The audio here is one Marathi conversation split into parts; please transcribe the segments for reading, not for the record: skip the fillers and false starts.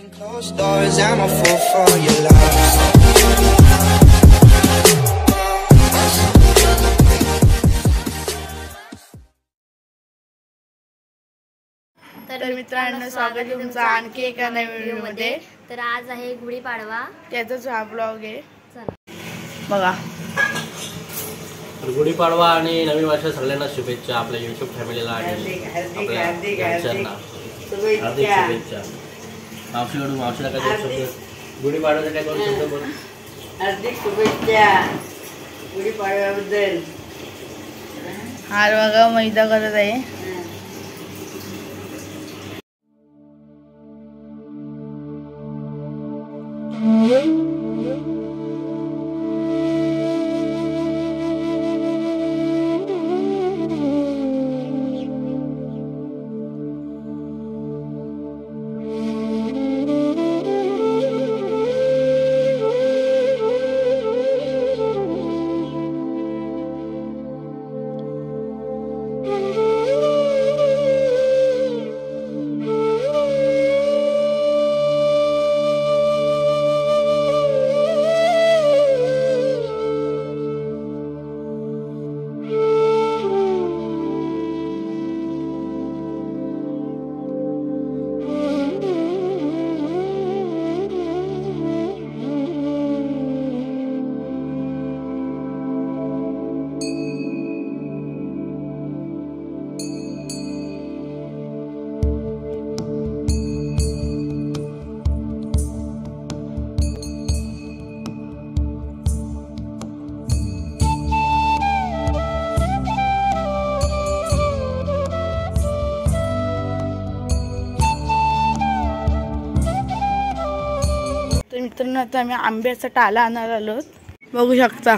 Closed doors, I'm a fool for your love. तर मित्रांनो, स्वागत आहे तुमचं आणखी एका नवीन व्हिडिओमध्ये. तर आज आहे गुढीपाडवा, त्याचाच हा ब्लॉग आहे. बघा, गुढीपाडवा आणि नवीन वर्ष सगळ्यांना शुभेच्छा. आपल्या युट्यूब फॅमिलीला आणि आपल्या घरच्यांना हार्दिक शुभेच्छा. मावशीला काय शब्द गुढीपाडव्याचा काय करू शब्द बोल. हार्दिक शुभेच्छा गुढीपाडव्याबद्दल. हार बघा मैदा करत आहे. मित्रांनो, आता आम्ही आंब्याचा टाला आणायला आलो. बघू शकता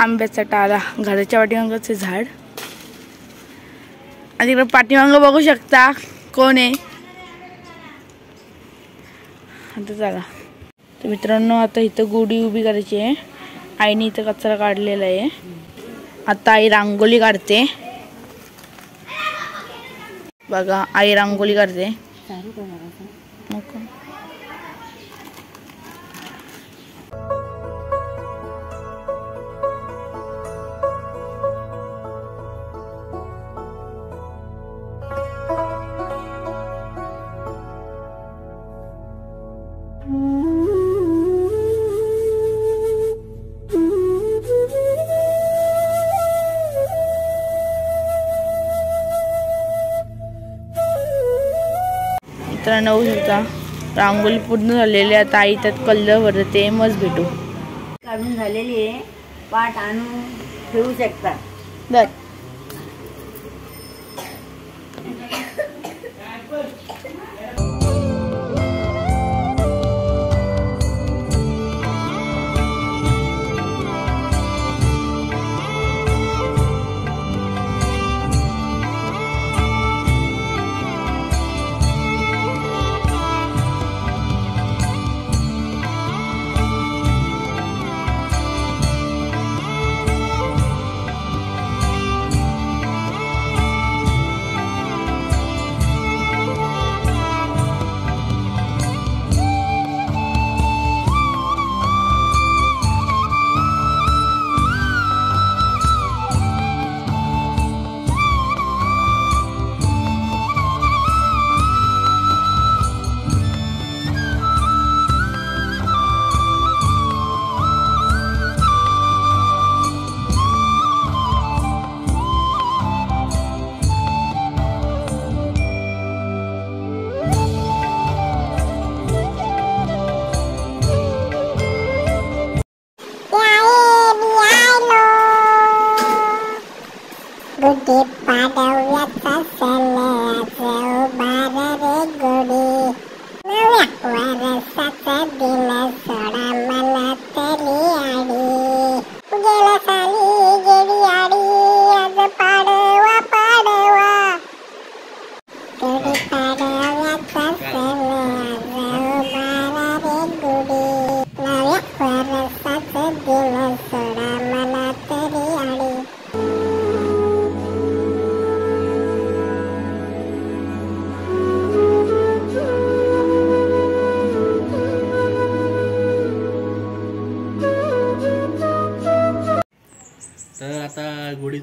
आंब्याचा टाला, घराच्या पाठीमागचं झाड. आणि तिकडे पाठीमागं बघू शकता कोण आहे. आता चला. तर मित्रांनो, आता इथं गुढी उभी करायची आहे. आईने इथं कचरा काढलेला आहे. आता आई रांगोळी काढते. बघा, आई रांगोळी काढते. नको. मित्रांनो, बघू शकता रांगोळी पूर्ण झालेली आहे. आता आई त्यात कलर भरते. मग भेटू. काढून झालेली आहे. पाट आणून ठेवू शकता. दर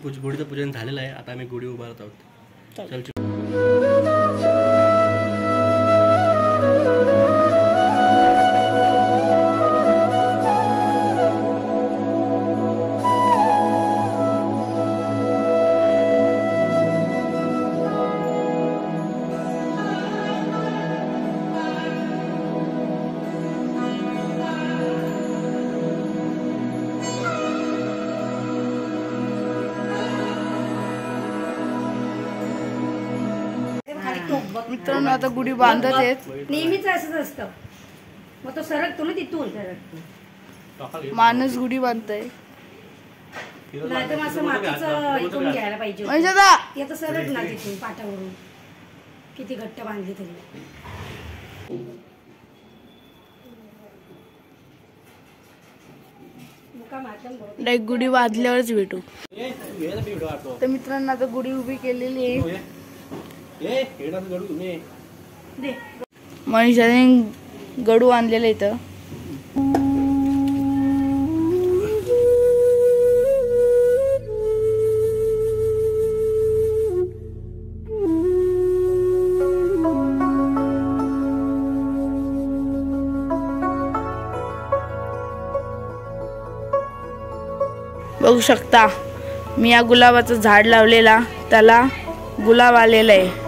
गुढीचं पूजन झालेलं आहे. आता आम्ही गुढी उभारत आहोत. चल मित्रांनो आता गुढी बांधत आहेत. नेहमीच असंच असतं. मग तो सरकतो ना तिथून. माणूस गुढी बांधतोय. नाही तर असं मातीचं इथून घ्यायला पाहिजे. दादा आता सरक ना तिथून पाटावरून. किती घट्ट बांधली तरी. डायरेक्ट गुढी बांधल्यावरच भेटू. तर मित्रांनो आता गुढी उभी केलेली आहे. मनीषाने गडू आणलेलं इथं. बघू शकता मी या गुलाबाचं झाड लावलेला, त्याला गुलाब आलेला आहे.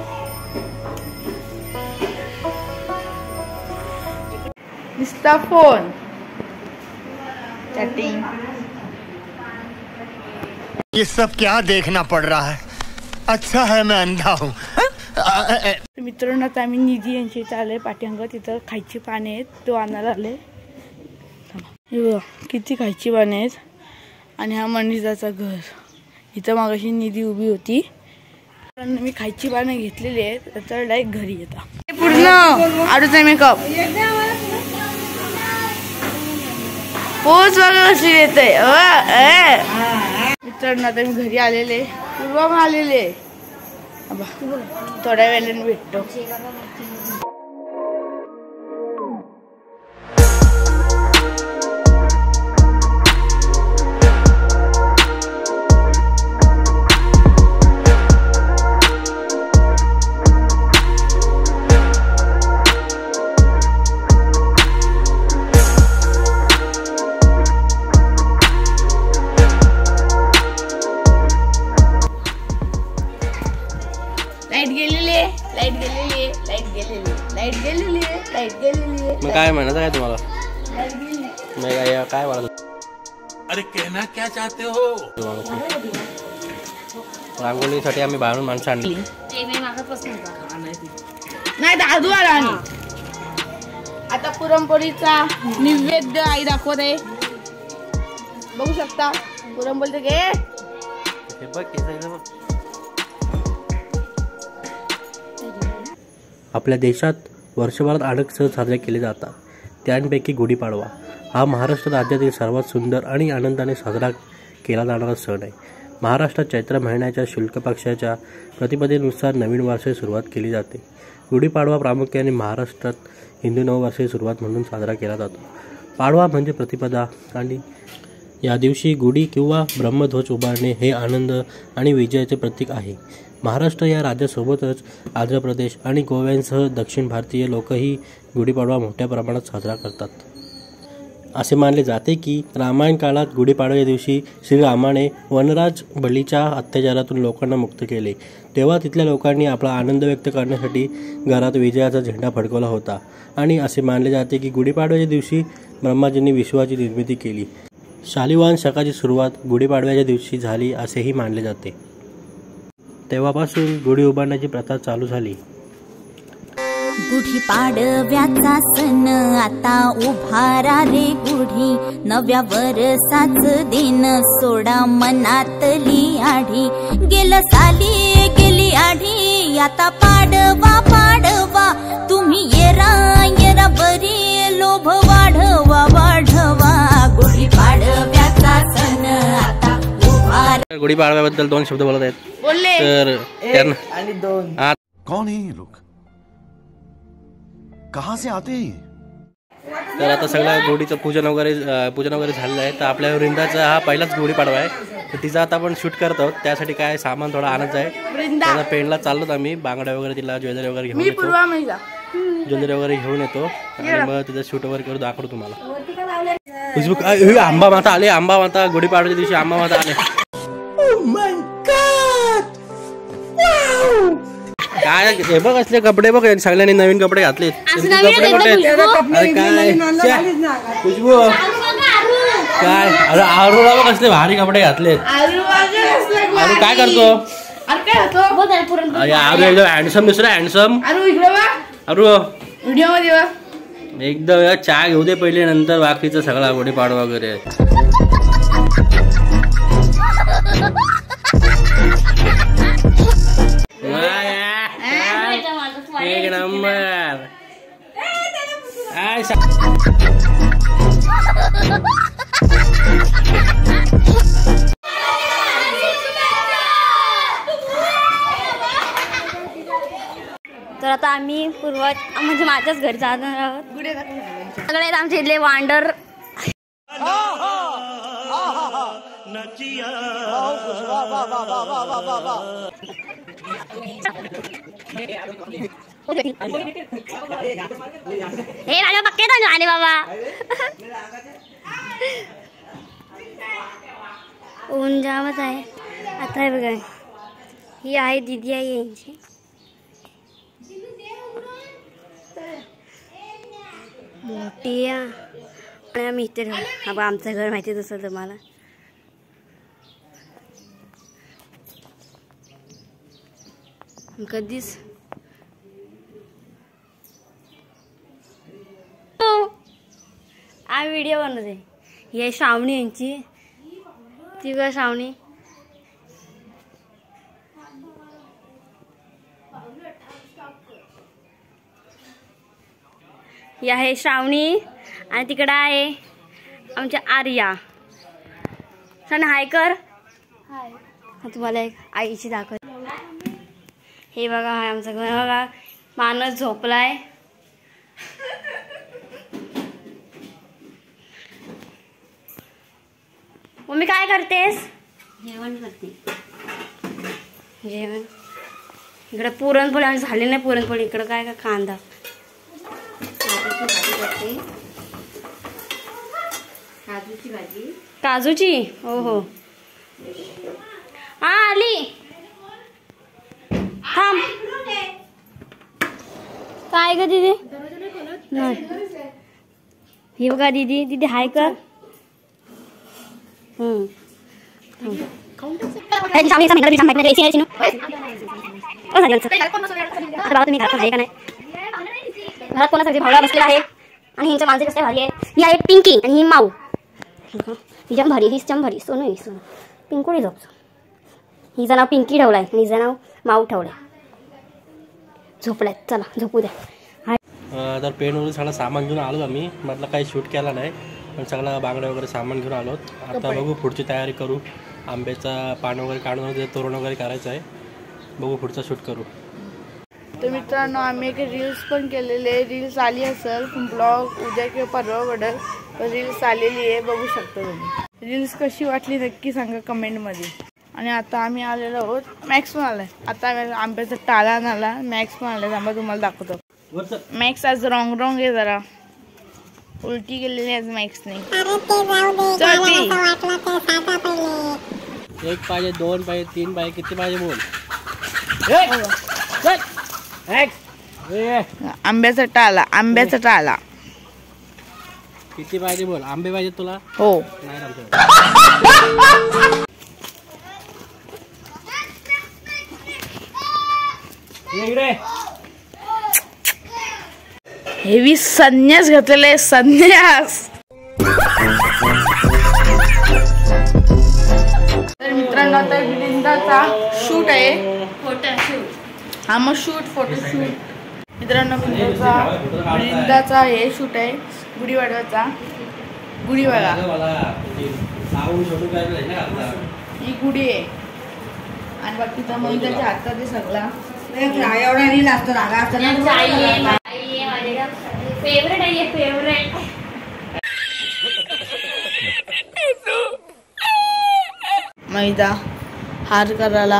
निस्ता फोन चॅटिंग. ये सब क्या देखना पड़ रहा है. अच्छा है मैं अंधा हूँ. मित्रांनो आता आम्ही निधी यांची इथं आले. पाठींग तिथं खायची पाने आहेत, तो आणायला आले. किती खायची पाने आहेत. आणि हा मनीषाचा घर. इथं मागाशी निधी उभी होती. मी खायची पानं घेतलेली आहेत. तर डायरेक्ट घरी येतात. पूर्ण आडूचा मेकअप पोच बघा कशी येते. मित्रांनो आता मी घरी आलेले. पूर्वा आलेले. थोड्या वेळाने भेटतो. मग काय म्हणायचं काय तुम्हाला. काय म्हणाल. अरे कहना क्या चाहते हो. रांगोळीसाठी आम्ही बाहेरून माणसं आणली. नाही दादू आला. आता पुरणपोळीचा नैवेद्य आई दाखवत आहे. बघू शकता पुरणपोळी घे. आपल्या देशात वर्षभरात अनेक सण साजरे केले जातात. त्यांपैकी गुढीपाडवा हा महाराष्ट्र राज्यातील सर्वात सुंदर आणि आनंदाने साजरा केला जाणारा सण आहे. महाराष्ट्रात चैत्र महिन्याच्या शुक्ल पक्षाच्या प्रतिपदेनुसार नवीन वर्षाची सुरुवात केली जाते. गुढीपाडवा प्रामुख्याने महाराष्ट्रात हिंदू नववर्षाची सुरुवात म्हणून साजरा केला जातो. पाडवा म्हणजे प्रतिपदा आणि या दिवशी गुढी किंवा ब्रह्मध्वज उभारणे हे आनंद आणि विजयाचे प्रतीक आहे. महाराष्ट्र या राज्यासोबतच आंध्र प्रदेश आणि गोव्यांसह दक्षिण भारतीय लोकही गुढीपाडवा मोठ्या प्रमाणात साजरा करतात. असे मानले जाते की रामायण काळात गुढीपाडव्या दिवशी श्रीरामाने वनराज बलीच्या अत्याचारातून लोकांना मुक्त केले. तेव्हा तिथल्या लोकांनी आपला आनंद व्यक्त करण्यासाठी घरात विजयाचा झेंडा फडकवला होता. आणि असे मानले जाते की गुढीपाडव्याच्या दिवशी ब्रह्माजींनी विश्वाची निर्मिती केली. शालिवाहन शकाची सुरुवात गुढीपाडव्याच्या दिवशी झाली असेही मानले जाते. तेव्हापासून गुढी उभारण्याची प्रथा चालू झाली. गुढीपाडव्याचा सण आता उभारा रे गुढी, नव्या वर्षाच दिन सोडा मनातली आढी. गेलं साली गेली आढी, आता पाडवा पाडवा तुम्ही येरा बरी लोभ वाढवा वाढवा. गुढीपाडव्याचा सण आता उभारा. गुढीपाडव्याबद्दल 2 शब्द बोलत आहेत. बोलले तर आणि 2 कौन है ये लोग, कहाँ से आते हैं. तर आता सगळं गुढीचं पूजन वगैरे झालेलं आहे. तर आपल्या वृंदाचा हा पहिलाच गुढीपाडवा आहे. तर तिचा आता आपण शूट करत आहोत. त्यासाठी काय सामान थोडा आणायचं आहे. त्याला पेंडला चाललोत आम्ही. बांगड्या वगैरे तिला ज्वेलरी वगैरे घेऊन येतो. ज्वेलरी वगैरे घेऊन येतो आणि मग तिचा शूट वगैरे करू दाखवतो तुम्हाला. आंबा माता आले. आंबा माता गुढीपाडव्याच्या दिवशी आंबा माता आले. काय हे बघ असले कपडे बघ. सगळ्यांनी नवीन कपडे घातले. कपडे कुठे काय खुशबू काय. अरे आरूला बघ असले भारी कपडे घातलेत. अरे काय करतो आरू हँडसम दुसरा हँडसम. अरू व्हिडिओ मध्ये एकदम चहा घेऊ दे पहिले नंतर बाकीचं सगळा गुढीपाडवा वगैरे. एक नंबर. तर आता आम्ही पूर्वज म्हणजे माझ्याच घरी जाणार आहोत. सगळे आमचे इथले वांडर. हे माझ्या पक्के झाले बाबा. ऊन जामच आहे आता. हे बघा ही आहे दीदी आहे यांची. मोठी आणि आम्ही इथे राहू. आमचं घर माहिती आहे तसं तुम्हाला. कधीच आम्ही व्हिडिओ बनवत आहे. ही श्रावणी यांची. ती का श्रावणी. ही आहे श्रावणी आणि तिकडं आहे आमच्या आर्या. सण हाय कर. तुम्हाला एक आईची दाखव. हे बघा हाय आमचं घर. बघा मानस झोपलाय. मम्मी काय करतेस. जेवण करते. जेवण. इकडे पुरणपोळी आणि झाली नाही पुरणपोळी. इकडं काय का कांदा. काजूची भाजी. काजूची. हो हो हा आली. थांब. काय ग दीदी. ही बघा दीदी. दीदी हाय कर. घरात कोणासाठी भावला बसलेला आहे आणि हिंच्या माणसे कसं भारी आहे. ही आहे पिंकी आणि ही माऊ. हिच्या भारी. हीच भारी. सोनू ही सोनू. पिंकुडी झोपतो. हिचं नाव पिंकी ठेवलाय आणि हिचं नाव माऊ ठेवलंय. झोपलाय. चला झोपू द्या. तर पेनवरून सगळं सामान घेऊन आलो आम्ही. म्हटलं काही शूट केला नाही पण सगळं बांगड्या वगैरे सामान घेऊन आलो. आता बघू पुढची तयारी करू. आंब्याचा पान वगैरे काढून वगैरे तोरण वगैरे करायचं आहे. बघू पुढचा शूट करू. तर मित्रांनो आम्ही एक रील्स पण केलेले. रील्स आली असेल. ब्लॉग उद्या किंवा परवा पडेल. रील्स आलेली आहे बघू शकता तुम्ही. रील्स कशी वाटली नक्की सांगा कमेंटमध्ये. आणि आता आम्ही आलेलो आहोत मॅक्स पण आलाय. आता आंब्याचा टाळा आला. मॅक्स पण आलाय. आंबा तुम्हाला दाखवतो. मॅक्स आज रॉंग आहे जरा. उलटी केलेली आज मॅक्सने. एक पाहिजे 2 पाहिजे 3 पाहिजे किती पाहिजे बोल. आंब्याचा टाळा. आंब्याचा टाळा किती पाहिजे बोल. आंबे पाहिजे तुला. हो. हेवी संन्यास घातलेला आहे. संन्यास. तर मित्रांनो आता वृंदाचा शूट आहे. फोटोशूट. हा मग फोटोशूट. मित्रांनो वृंदाचा हे शूट आहे गुढीपाडव्याचा. गुढीपाडवा ही गुढी आहे आणि बाकीचा मग त्याच्या हातात आहे सगळा. एवढा रील असतो. रागा असतो. फेवरेट आहे फेवरेट. मैदा हार करायला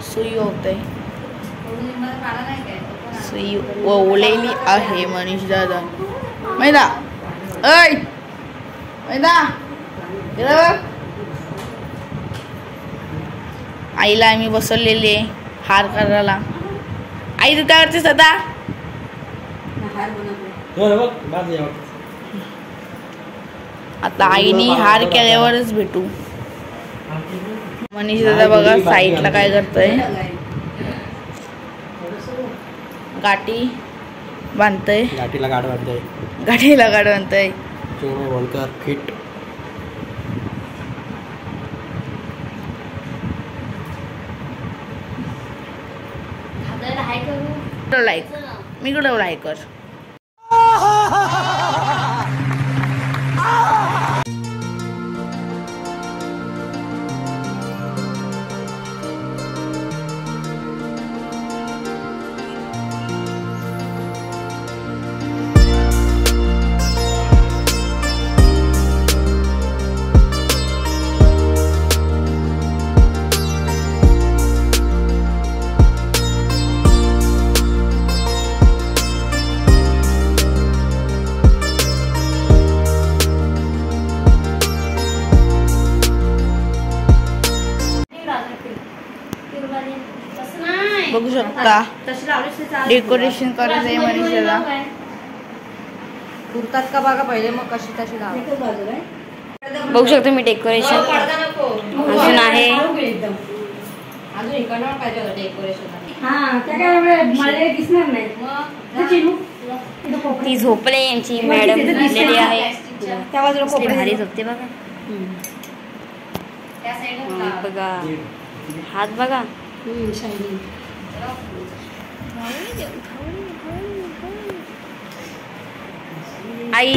सुई होते. सुई ओवलेली आहे मनीष दादा. मैदा ऐ मैदा आईला आम्ही बसवलेले हार करायला. आई तू काय करतेस आता? आता आईने हार केल्यावरच भेटू. मनीष दादा बघा साईडला काय करतोय. गाठी बांधतोय. गाठीला गाठ बांधतोय. गाठीला गाठ बांधतोय. बोलकर फिट. लाईक मी कुठं लाईक कर. बघू शकता डेकोरेशन करायचं आहे मनीषाला. पुरतात का बघा पहिले मग कशी तशी बघू शकतो मी डेकोरेशन अजून आहे. ती झोपले यांची मॅडम दिलेली आहे. भारी झोपते बघा. बघा हात बघा. आई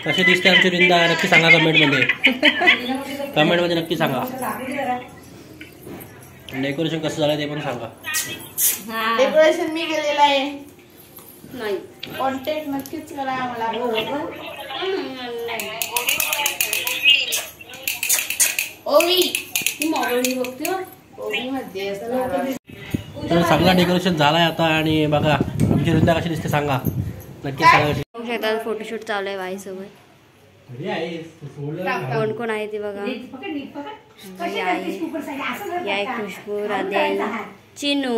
कशी दिसते आमची वृंदा नक्की सांगा कमेंटमध्ये. कमेंटमध्ये नक्की सांगा. डेकोरेशन कसं झालं ते पण सांगा. डेकोरेशन मी केलेलं आहे. नाही कॉन्टॅक्ट नक्कीच करा आम्हाला. ओवी ती मोबाईल बघते. ओवी मध्ये तर चांगला डेकोरेशन झालाय आता. आणि बघा आमची वृंदा कशी दिसते सांगा नक्की सांगा. फोटोशूट चालू आहे बाई सोबत. कोण कोण आहे ते बघा. या खुशबू राधे चिनू.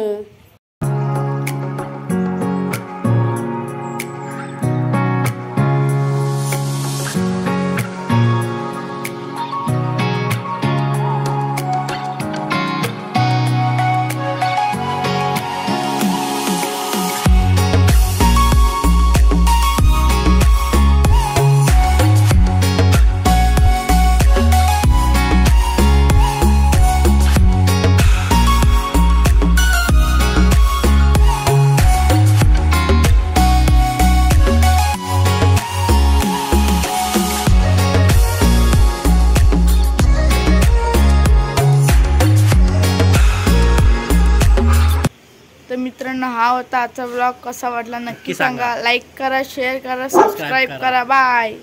मित्रांनो हा होता आजचा ब्लॉग. कसा वाटला नक्की सांगा. लाईक करा, शेअर करा, सबस्क्राईब करा. बाय.